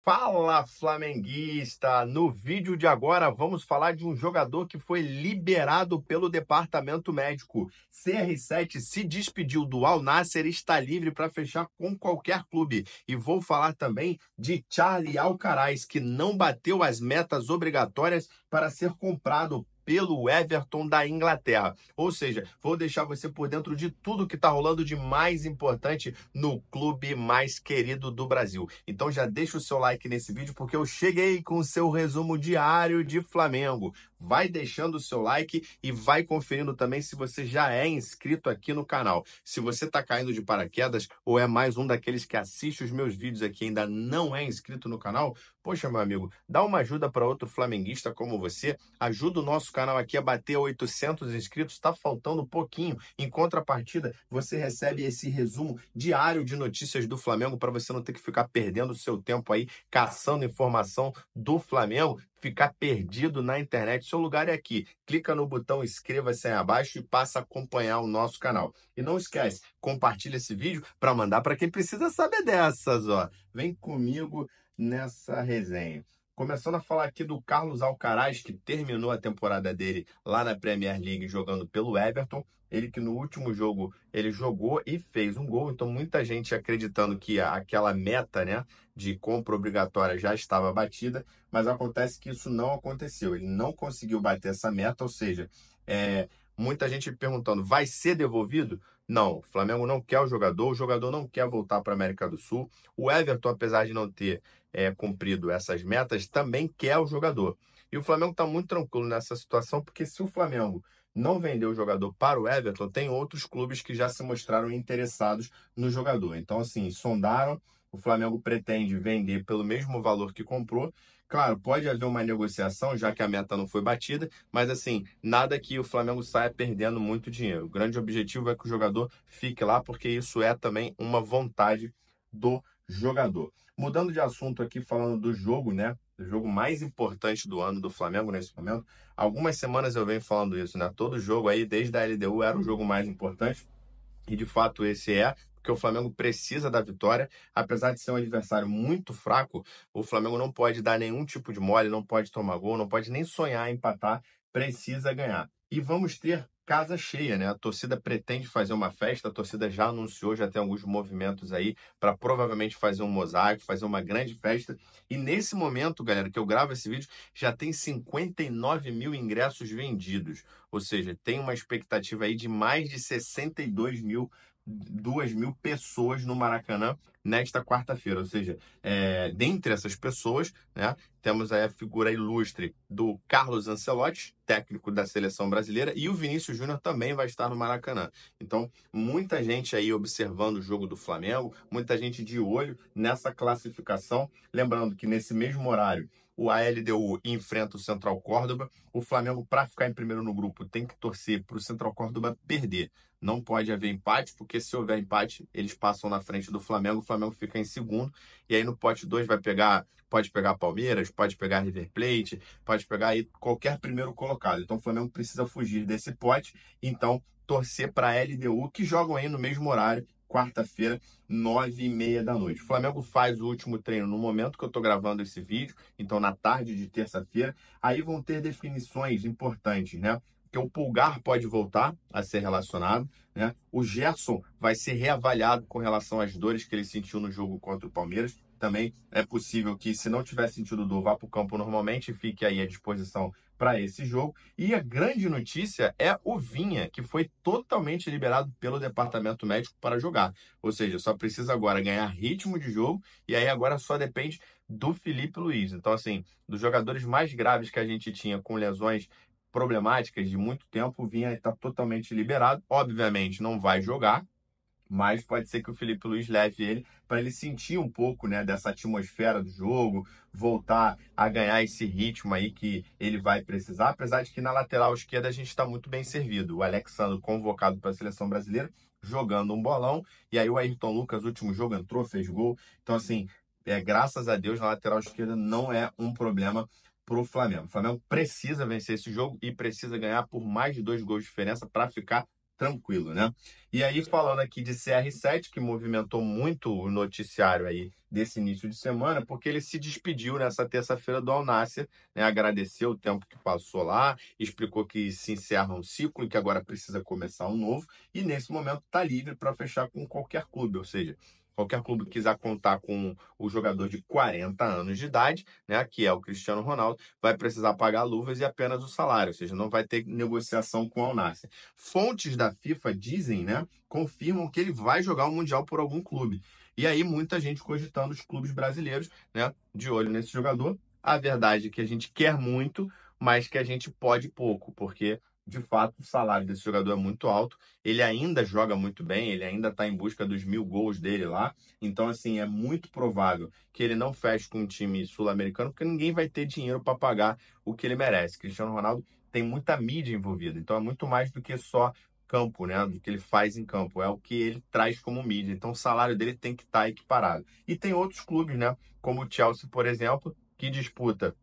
Fala, flamenguista! No vídeo de agora vamos falar de um jogador que foi liberado pelo departamento médico. CR7 se despediu do Al Nassr e está livre para fechar com qualquer clube. E vou falar também de Charlie Alcaraz, que não bateu as metas obrigatórias para ser comprado pelo Everton da Inglaterra. Ou seja, vou deixar você por dentro de tudo que está rolando de mais importante no clube mais querido do Brasil. Então já deixa o seu like nesse vídeo porque eu cheguei com o seu resumo diário de Flamengo. Vai deixando o seu like e vai conferindo também se você já é inscrito aqui no canal. Se você está caindo de paraquedas ou é mais um daqueles que assiste os meus vídeos aqui e ainda não é inscrito no canal, poxa, meu amigo, dá uma ajuda para outro flamenguista como você. Ajuda o nosso canal aqui a bater 800 inscritos. Está faltando pouquinho. Em contrapartida, você recebe esse resumo diário de notícias do Flamengo para você não ter que ficar perdendo o seu tempo aí caçando informação do Flamengo, ficar perdido na internet. Seu lugar é aqui. Clica no botão inscreva-se aí abaixo e passa a acompanhar o nosso canal. E não esquece, compartilha esse vídeo para mandar para quem precisa saber dessas, ó. Vem comigo nessa resenha. Começando a falar aqui do Carlos Alcaraz, que terminou a temporada dele lá na Premier League jogando pelo Everton. Ele que no último jogo ele jogou e fez um gol. Então muita gente acreditando que aquela meta, né, de compra obrigatória já estava batida, mas acontece que isso não aconteceu. Ele não conseguiu bater essa meta, ou seja, muita gente perguntando, vai ser devolvido? Não, o Flamengo não quer o jogador não quer voltar para a América do Sul. O Everton, apesar de não ter cumprido essas metas, também quer o jogador. E o Flamengo está muito tranquilo nessa situação, porque se o Flamengo não vender o jogador para o Everton, tem outros clubes que já se mostraram interessados no jogador. Então, assim, sondaram, o Flamengo pretende vender pelo mesmo valor que comprou. Claro, pode haver uma negociação, já que a meta não foi batida, mas assim, nada que o Flamengo saia perdendo muito dinheiro. O grande objetivo é que o jogador fique lá, porque isso é também uma vontade do jogador. Mudando de assunto aqui, falando do jogo, né? O jogo mais importante do ano do Flamengo nesse momento. Algumas semanas eu venho falando isso, né? Todo jogo aí, desde a LDU, era o jogo mais importante. E de fato esse é, porque o Flamengo precisa da vitória. Apesar de ser um adversário muito fraco, o Flamengo não pode dar nenhum tipo de mole, não pode tomar gol, não pode nem sonhar em empatar, precisa ganhar. E vamos ter casa cheia, né? A torcida pretende fazer uma festa, a torcida já anunciou, já tem alguns movimentos aí para provavelmente fazer um mosaico, fazer uma grande festa. E nesse momento, galera, que eu gravo esse vídeo, já tem 59 mil ingressos vendidos. Ou seja, tem uma expectativa aí de mais de 62 mil, 2 mil pessoas no Maracanã nesta quarta-feira. Ou seja, dentre essas pessoas, né, temos aí a figura ilustre do Carlos Ancelotti, técnico da seleção brasileira, e o Vinícius Júnior também vai estar no Maracanã. Então, muita gente aí observando o jogo do Flamengo, muita gente de olho nessa classificação. Lembrando que nesse mesmo horário, o ALDU enfrenta o Central Córdoba. O Flamengo, para ficar em primeiro no grupo, tem que torcer para o Central Córdoba perder. Não pode haver empate, porque se houver empate, eles passam na frente do Flamengo, o Flamengo fica em segundo. E aí no pote 2 pode pegar Palmeiras, pode pegar River Plate, pode pegar aí qualquer primeiro colocado. Então o Flamengo precisa fugir desse pote, então torcer para a LDU, que jogam aí no mesmo horário, quarta-feira, 9h30 da noite. O Flamengo faz o último treino no momento que eu estou gravando esse vídeo, então na tarde de terça-feira. Aí vão ter definições importantes, né? Que o Pulgar pode voltar a ser relacionado, né? O Gerson vai ser reavaliado com relação às dores que ele sentiu no jogo contra o Palmeiras. Também é possível que, se não tiver sentido dor, vá para o campo normalmente e fique aí à disposição para esse jogo. E a grande notícia é o Vinha, que foi totalmente liberado pelo departamento médico para jogar. Ou seja, só precisa agora ganhar ritmo de jogo e aí agora só depende do Felipe Luiz. Então, assim, dos jogadores mais graves que a gente tinha com lesões problemáticas de muito tempo, o Vinha está totalmente liberado. Obviamente não vai jogar, mas pode ser que o Felipe Luiz leve ele para ele sentir um pouco, né, dessa atmosfera do jogo, voltar a ganhar esse ritmo aí que ele vai precisar, apesar de que na lateral esquerda a gente está muito bem servido. O Alexandre convocado para a seleção brasileira, jogando um bolão, e aí o Ayrton Lucas, último jogo, entrou, fez gol. Então, assim, graças a Deus, na lateral esquerda não é um problema para o Flamengo. O Flamengo precisa vencer esse jogo e precisa ganhar por mais de 2 gols de diferença para ficar tranquilo, né? E aí, falando aqui de CR7, que movimentou muito o noticiário aí desse início de semana, porque ele se despediu nessa terça-feira do Al Nassr, né? Agradeceu o tempo que passou lá, explicou que se encerra um ciclo e que agora precisa começar um novo, e nesse momento está livre para fechar com qualquer clube, ou seja, qualquer clube que quiser contar com o jogador de 40 anos de idade, né, que é o Cristiano Ronaldo, vai precisar pagar luvas e apenas o salário, ou seja, não vai ter negociação com o Al Nassr. Fontes da FIFA dizem, né, confirmam que ele vai jogar o Mundial por algum clube. E aí muita gente cogitando os clubes brasileiros, né, de olho nesse jogador. A verdade é que a gente quer muito, mas que a gente pode pouco, porque de fato o salário desse jogador é muito alto. Ele ainda joga muito bem, ele ainda está em busca dos 1.000 gols dele lá. Então, assim, é muito provável que ele não feche com um time sul-americano, porque ninguém vai ter dinheiro para pagar o que ele merece. Cristiano Ronaldo tem muita mídia envolvida, então é muito mais do que só campo, né? Do que ele faz em campo, é o que ele traz como mídia. Então, o salário dele tem que estar equiparado. E tem outros clubes, né? Como o Chelsea, por exemplo, que disputa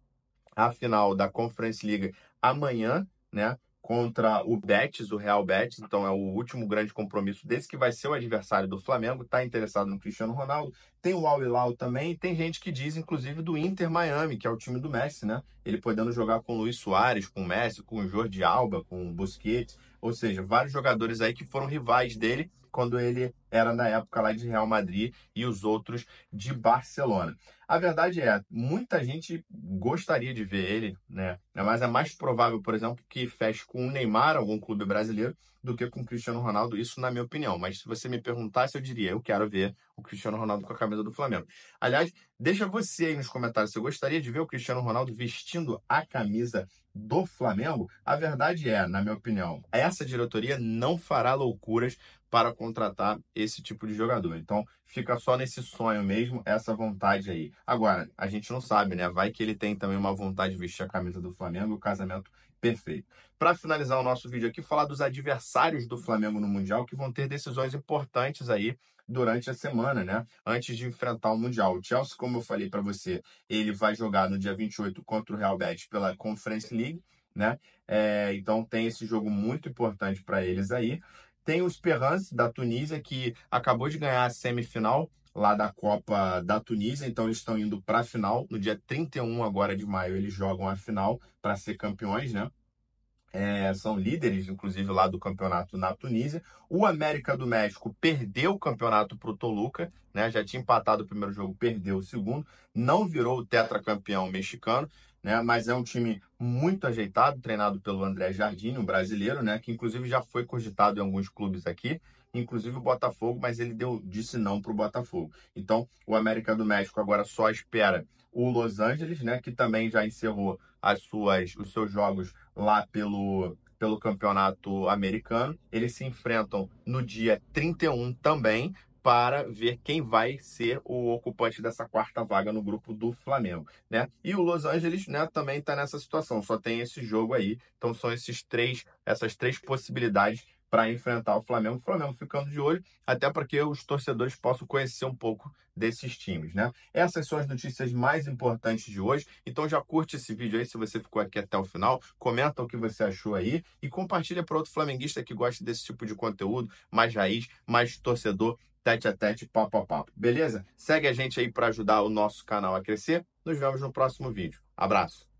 a final da Conference League amanhã, né? Contra o Betis, o Real Betis. Então é o último grande compromisso desse, que vai ser o adversário do Flamengo. Está interessado no Cristiano Ronaldo. Tem o Al Hilal também. E tem gente que diz, inclusive, do Inter Miami, que é o time do Messi, né? Ele podendo jogar com o Luis Soares, com o Messi, com o Jordi Alba, com o Busquets. Ou seja, vários jogadores aí que foram rivais dele quando ele era na época lá de Real Madrid e os outros de Barcelona. A verdade é, muita gente gostaria de ver ele, né? Mas é mais provável, por exemplo, que feche com o Neymar, algum clube brasileiro, do que com o Cristiano Ronaldo, isso na minha opinião. Mas se você me perguntasse, eu diria, eu quero ver o Cristiano Ronaldo com a camisa do Flamengo. Aliás, deixa você aí nos comentários, você gostaria de ver o Cristiano Ronaldo vestindo a camisa do Flamengo? A verdade é, na minha opinião, essa diretoria não fará loucuras para contratar esse tipo de jogador. Então, fica só nesse sonho mesmo, essa vontade aí. Agora, a gente não sabe, né? Vai que ele tem também uma vontade de vestir a camisa do Flamengo, o casamento perfeito. Para finalizar o nosso vídeo aqui, falar dos adversários do Flamengo no Mundial, que vão ter decisões importantes aí durante a semana, né? Antes de enfrentar o Mundial. O Chelsea, como eu falei para você, ele vai jogar no dia 28 contra o Real Betis pela Conference League, né? Então tem esse jogo muito importante para eles aí. Tem o Esperance da Tunísia, que acabou de ganhar a semifinal lá da Copa da Tunísia, então eles estão indo para a final. No dia 31 agora de maio, eles jogam a final para ser campeões, né? São líderes, inclusive, lá do campeonato na Tunísia. O América do México perdeu o campeonato para o Toluca, né? Já tinha empatado o primeiro jogo, perdeu o segundo. Não virou o tetracampeão mexicano, né? Mas é um time muito ajeitado, treinado pelo André Jardine, um brasileiro, né? Que inclusive já foi cogitado em alguns clubes aqui, inclusive o Botafogo, mas ele disse não para o Botafogo. Então, o América do México agora só espera o Los Angeles, né? Que também já encerrou os seus jogos lá pelo campeonato americano. Eles se enfrentam no dia 31 também para ver quem vai ser o ocupante dessa quarta vaga no grupo do Flamengo, né? E o Los Angeles, né, também está nessa situação, só tem esse jogo aí. Então são essas três possibilidades para enfrentar o Flamengo ficando de olho, até para que os torcedores possam conhecer um pouco desses times, né? Essas são as notícias mais importantes de hoje. Então já curte esse vídeo aí se você ficou aqui até o final, comenta o que você achou aí e compartilha para outro flamenguista que gosta desse tipo de conteúdo, mais raiz, mais torcedor, tete a tete, papo a papo. Beleza? Segue a gente aí para ajudar o nosso canal a crescer. Nos vemos no próximo vídeo. Abraço.